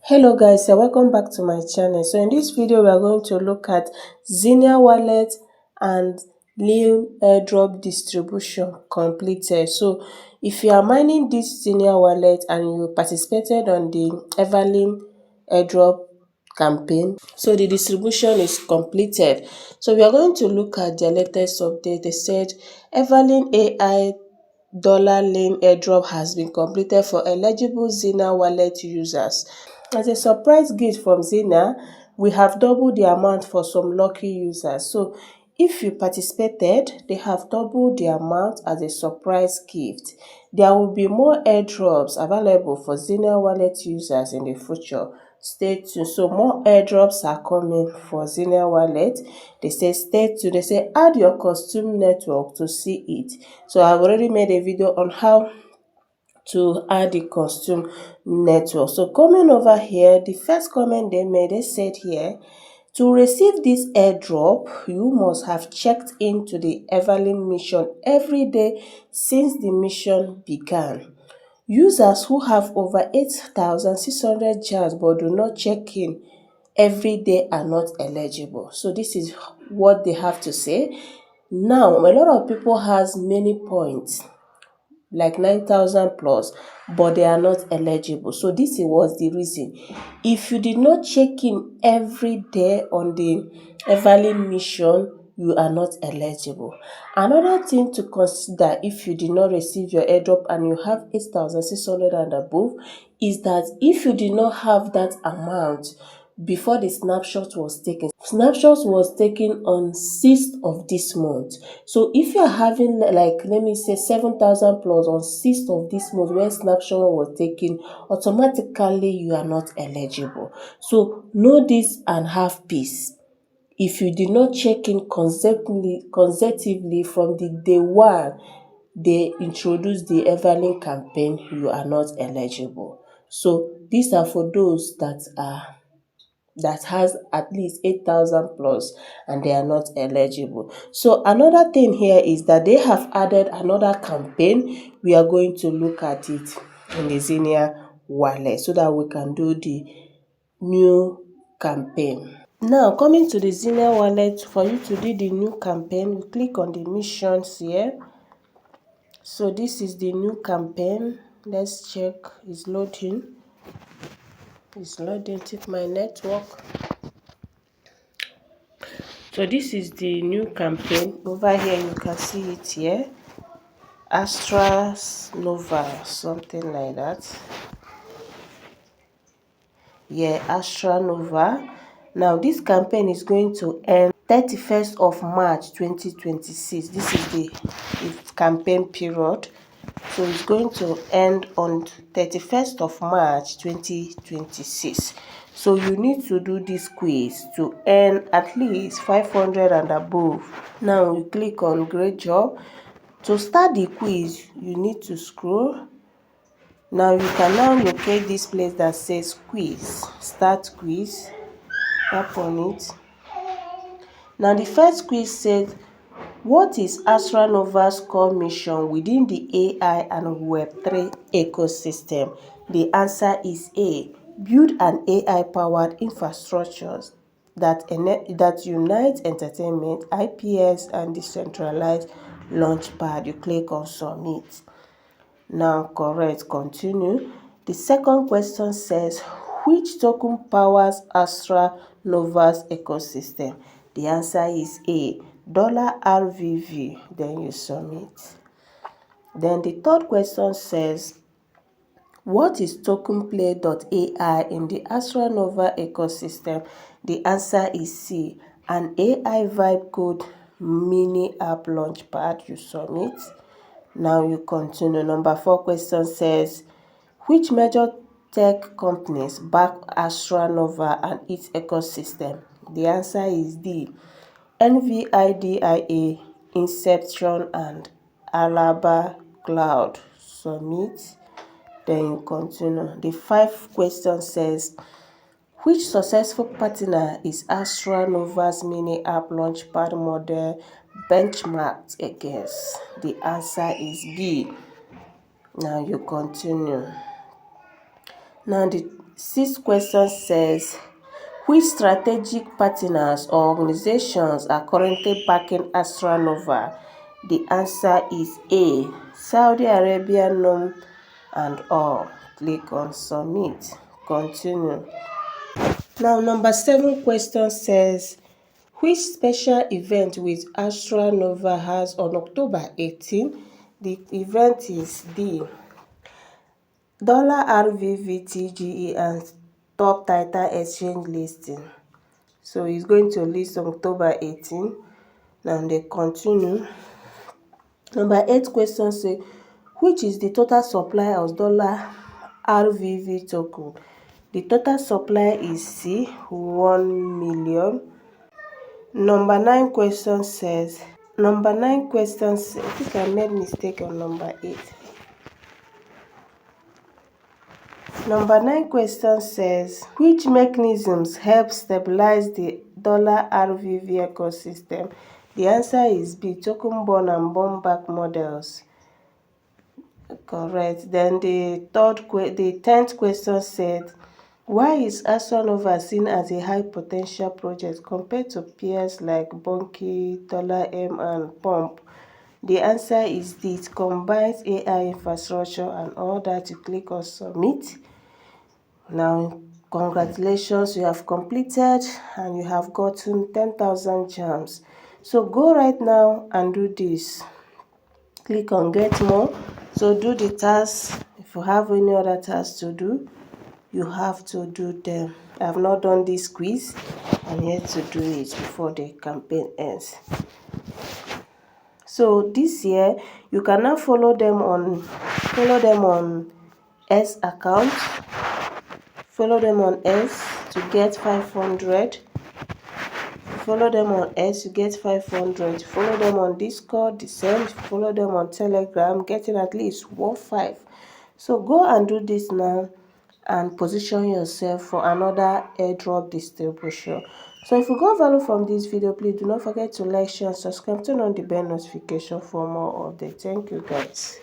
Hello guys, and welcome back to my channel. So in this video we are going to look at Xenea wallet and New Airdrop distribution completed. So if you are mining this Xenea wallet and you participated on the Everlyn airdrop campaign, so the distribution is completed. So we are going to look at the latest update. They said Everlyn AI $lane airdrop has been completed for eligible Xenea wallet users. As a surprise gift from Xenea, we have doubled the amount for some lucky users. So if you participated, they have doubled the amount as a surprise gift. There will be more airdrops available for Xenea wallet users in the future. Stay tuned. So more airdrops are coming for Xenea wallet. They say stay tuned. They say add your costume network to see it. So I've already made a video on how to add the costume network. So coming over here, the first comment they made, they said here, to receive this airdrop, you must have checked into the Everlyn mission every day since the mission began. Users who have over 8,600 jars but do not check in every day are not eligible. So this is what they have to say. Now, a lot of people has many points, like 9,000 plus, but they are not eligible. So this was the reason. If you did not check in every day on the Everlyn mission, you are not eligible. Another thing to consider if you did not receive your airdrop and you have 8,600 and above is that if you did not have that amount before the snapshot was taken. Snapshot was taken on 6th of this month. So if you are having, like, let me say 7,000 plus on 6th of this month when snapshot was taken, automatically you are not eligible. So know this and have peace. If you did not check in consecutively from the day one they introduced the Everlyn campaign, you are not eligible. So these are for those that has at least 8,000 plus and they are not eligible. So another thing here is that they have added another campaign. We are going to look at it in the Xenea wallet so that we can do the new campaign. Now coming to the Xenea wallet, for you to do the new campaign, you click on the missions here. So this is the new campaign. Let's check. It's loading. It's loading. Take my network. So this is the new campaign. Over here you can see it here. Astra Nova, something like that. Yeah, Astra Nova. Now this campaign is going to end 31st of March 2026. This is the campaign period. So it's going to end on 31st of March 2026. So you need to do this quiz to earn at least 500 and above. Now you click on great job. To start the quiz, you need to scroll. Now you can now locate this place that says quiz. Start quiz. Tap on it. Now the first quiz says, what is Astra Nova's core mission within the AI and Web3 ecosystem? The answer is A. Build an AI-powered infrastructure that unites entertainment, IPS, and decentralized launchpad. You click on submit. Now correct, continue. The second question says, which token powers Astra Nova's ecosystem? The answer is A. $RVV. Then you submit. Then the third question says, what is tokenplay.ai in the Astra Nova ecosystem? The answer is C. An AI vibe code mini app launchpad. You submit. Now you continue. Number 4 question says, which major tech companies back Astra Nova and its ecosystem? The answer is D. NVIDIA, Inception, and Alaba Cloud. Submit. Then you continue. The 5th question says, which successful partner is Astra Nova's mini app launchpad model benchmarked against? The answer is B. Now you continue. Now the 6th question says, which strategic partners or organizations are currently backing Astra Nova? The answer is A. Saudi Arabia, NUM, and all. Click on submit. Continue. Now, number 7 question says, which special event with Astra Nova has on October 18? The event is D. $RVVTGE and top title exchange listing. So it's going to list on October 18. Now they continue. Number 8 question say, which is the total supply of $RVV token? The total supply is C, 1 million. Number 9 question says, I think I made mistake on number 8. Number 9 question says, which mechanisms help stabilize the $RVV ecosystem? The answer is B, token born and born back models. Correct. Then the 10th question said, why is Astra Nova seen as a high potential project compared to peers like Bonky, $M, and Pump? The answer is D, it combines AI infrastructure and all that. You click on submit. Now, congratulations, you have completed and you have gotten 10,000 gems. So go right now and do this. Click on get more. So do the tasks. If you have any other tasks to do, you have to do them. I have not done this quiz. I'm yet to do it before the campaign ends. So this year, you can now follow them on S account. Follow them on S to get 500. Follow them on S, you get 500. Follow them on Discord, the same. Follow them on Telegram, getting at least 1.5. So go and do this now and position yourself for another airdrop distribution. So if you got value from this video, please do not forget to like, share, and subscribe. Turn on the bell notification for more updates. Thank you guys.